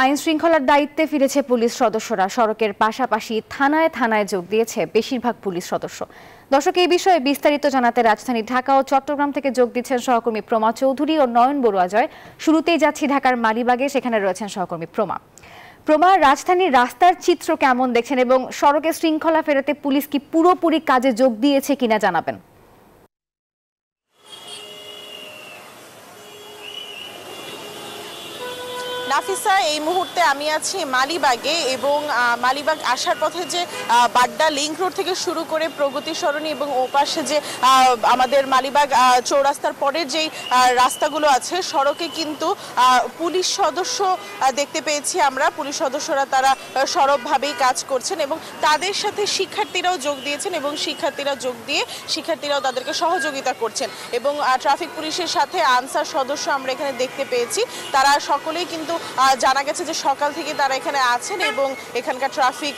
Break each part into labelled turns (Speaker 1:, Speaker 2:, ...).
Speaker 1: আইন শৃঙ্খলার দায়িত্বে ফিরেছে পুলিশ সদস্যরা। সড়কের পাশাপাশি থানায় থানায় যোগ দিয়েছে বেশিরভাগ পুলিশ সদস্য। দর্শক, এই বিষয়ে বিস্তারিত জানাতে রাজধানী ঢাকা ও চট্টগ্রাম থেকে যোগ দিচ্ছেন সহকর্মী প্রমা চৌধুরী ও নয়ন বড়ুয়া জয়। শুরুতেই যাচ্ছি ঢাকার মালিবাগে, সেখানে রয়েছেন সহকর্মী প্রমা। প্রমা, রাজধানীর রাস্তার চিত্র কেমন দেখছেন এবং সড়কে শৃঙ্খলা ফেরাতে পুলিশ কি পুরোপুরি কাজে যোগ দিয়েছে কিনা জানাবেন।
Speaker 2: নাফিসা, এই মুহূর্তে আমি আছি মালিবাগে এবং মালিবাগ আসার পথে যে বাড্ডা লিংক রোড থেকে শুরু করে প্রগতি সরণি এবং ওপাশে যে আমাদের মালিবাগ চৌরাস্তার পরের যেই রাস্তাগুলো আছে, সড়কে কিন্তু পুলিশ সদস্য দেখতে পেয়েছি আমরা। পুলিশ সদস্যরা তারা সরবভাবেই কাজ করছেন এবং তাদের সাথে শিক্ষার্থীরাও যোগ দিয়েছেন এবং শিক্ষার্থীরা যোগ দিয়ে শিক্ষার্থীরাও তাদেরকে সহযোগিতা করছেন এবং ট্রাফিক পুলিশের সাথে আনসার সদস্য আমরা এখানে দেখতে পেয়েছি। তারা সকলেই কিন্তু জানা গেছে যে সকাল থেকে তারা এখানে আছেন এবং এখানকার ট্রাফিক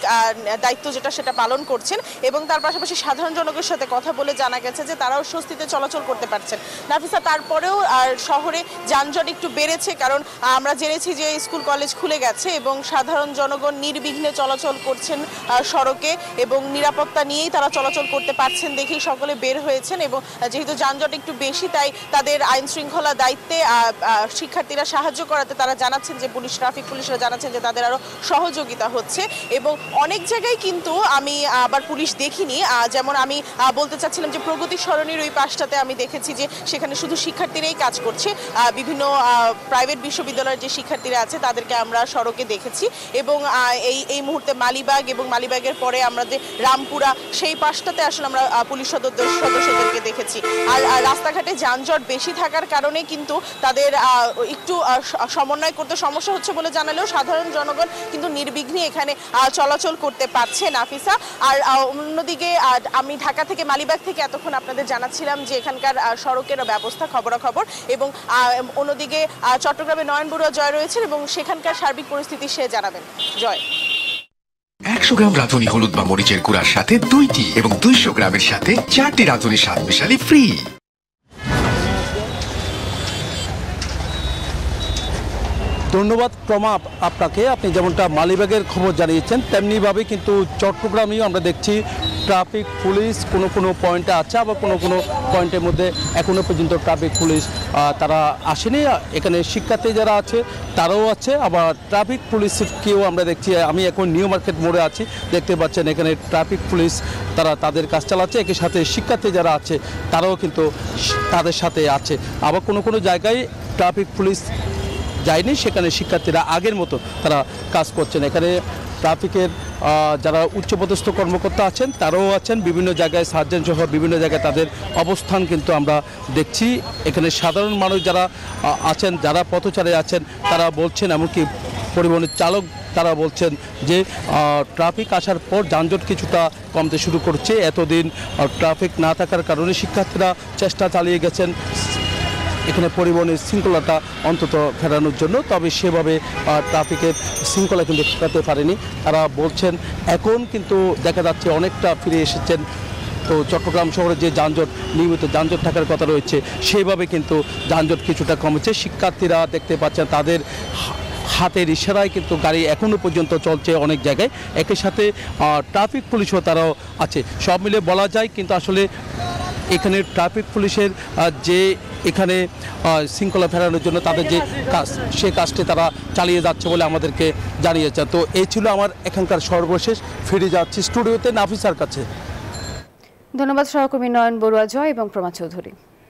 Speaker 2: দায়িত্ব যেটা সেটা পালন করছেন এবং তার পাশাপাশি সাধারণ জনগণের সাথে কথা বলে জানা গেছে যে তারাও স্বস্তিতে চলাচল করতে পারছেন। নাফিসা, তারপরেও শহরে যানজট একটু বেড়েছে, কারণ আমরা জেনেছি যে স্কুল কলেজ খুলে গেছে এবং সাধারণ জনগণ নির্বিঘ্নে চলাচল করছেন সড়কে এবং নিরাপত্তা নিয়েই তারা চলাচল করতে পারছেন দেখেই সকলে বের হয়েছেন এবং যেহেতু যানজট একটু বেশি, তাই তাদের আইন শৃঙ্খলা দায়িত্বে শিক্ষার্থীরা সাহায্য করাতে তারা জানাচ্ছেন যে ট্রাফিক পুলিশরা জানাচ্ছেন যে তাদের আরো সহযোগিতা হচ্ছে এবং অনেক জায়গায় কিন্তু আমি আবার পুলিশ দেখিনি। যেমন আমি বলতে চাচ্ছিলাম যে প্রগতি সরণির ওই পাশটাতে আমি দেখেছি যে সেখানে শুধু শিক্ষার্থীরাই কাজ করছে। বিভিন্ন প্রাইভেট বিশ্ববিদ্যালয়ের যে শিক্ষার্থীরা আছে তাদেরকে আমরা সড়কে দেখেছি এবং এই মুহূর্তে মালিবাগ এবং মালিবাগের পরে আমরা যে রামপুরা সেই পাশটাতে আসলে আমরা পুলিশ সদস্যদেরকে দেখেছি। আর রাস্তাঘাটে যানজট বেশি থাকার কারণে কিন্তু তাদের একটু সমন্বয় করতে সমস্যা হচ্ছে বলে জানালেও সাধারণ জনগণ কিন্তু নির্বিঘ্নে এখানে চলাচল করতে পারছে। নাফিসা, আর অন্যদিকে আমি ঢাকা থেকে মালিবাগ থেকে এতক্ষণ আপনাদের জানাচ্ছিলাম যে এখানকার সড়কের ব্যবস্থা খবরাখবর এবং অন্যদিকে চট্টগ্রামে নয়ন বড়ুয়া জয় রয়েছেন এবং সেখানকার সার্বিক পরিস্থিতি সে জানাবেন। জয়।
Speaker 3: 100 গ্রাম রাঁধুনি হলুদ বা মরিচের গুঁড়ার সাথে 2টি এবং 200 গ্রামের সাথে 4টি রাঁধুনি স্বাদ মিশালি ফ্রি।
Speaker 4: ধন্যবাদ প্রমা আপনাকে। আপনি যেমনটা মালিবাগের খবর জানিয়েছেন তেমনিভাবে কিন্তু চট্টগ্রামেও আমরা দেখছি ট্রাফিক পুলিশ কোনো পয়েন্টে আছে, আবার কোনো পয়েন্টের মধ্যে এখনও পর্যন্ত ট্রাফিক পুলিশ তারা আসেনি। এখানে শিক্ষার্থী যারা আছে তারাও আছে, আবার ট্রাফিক পুলিশকেও আমরা দেখছি। আমি এখন নিউ মার্কেট মোড়ে আছি, দেখতে পাচ্ছেন এখানে ট্রাফিক পুলিশ তারা তাদের কাজ চালাচ্ছে, একই সাথে শিক্ষার্থী যারা আছে তারাও কিন্তু তাদের সাথে আছে। আবার কোনো জায়গায় ট্রাফিক পুলিশ যায়নি, সেখানে শিক্ষার্থীরা আগের মতো তারা কাজ করছেন। এখানে ট্রাফিকের যারা উচ্চপদস্থ কর্মকর্তা আছেন তারাও আছেন, বিভিন্ন জায়গায় সার্জেন্ট সহ বিভিন্ন জায়গায় তাদের অবস্থান কিন্তু আমরা দেখছি। এখানে সাধারণ মানুষ যারা আছেন, যারা পথচারী আছেন তারা বলছেন, এমনকি পরিবহনের চালক তারা বলছেন যে ট্রাফিক আসার পর যানজট কিছুটা কমতে শুরু করছে। এতদিন ট্রাফিক না থাকার কারণে শিক্ষার্থীরা চেষ্টা চালিয়ে গেছেন এখানে পরিবহনের শৃঙ্খলাটা অন্তত ফেরানোর জন্য, তবে সেভাবে ট্রাফিকের শৃঙ্খলা কিন্তু ফেরাতে পারেনি। তারা বলছেন এখন কিন্তু দেখা যাচ্ছে অনেকটা ফিরে এসেছেন। তো চট্টগ্রাম শহরে যে যানজট, নিয়মিত যানজট থাকার কথা রয়েছে, সেইভাবে কিন্তু যানজট কিছুটা কমেছে। শিক্ষার্থীরা দেখতে পাচ্ছেন তাদের হাতের ইশারায় কিন্তু গাড়ি এখনও পর্যন্ত চলছে অনেক জায়গায়। একই সাথে ট্রাফিক পুলিশও তারাও আছে। সব মিলে বলা যায় কিন্তু আসলে এখানে ট্রাফিক পুলিশের যে এখানে শৃঙ্খলা ফেরানোর জন্য তাদের যে কাজ, সে কাজটি তারা চালিয়ে যাচ্ছে বলে আমাদেরকে জানিয়েছে। তো এই ছিল আমার এখানকার সর্বশেষ। ফিরে যাচ্ছি স্টুডিওতে নাফিসার কাছে।
Speaker 1: ধন্যবাদ সহকর্মী নয়ন বড়ুয়া জয় এবং প্রমা চৌধুরী।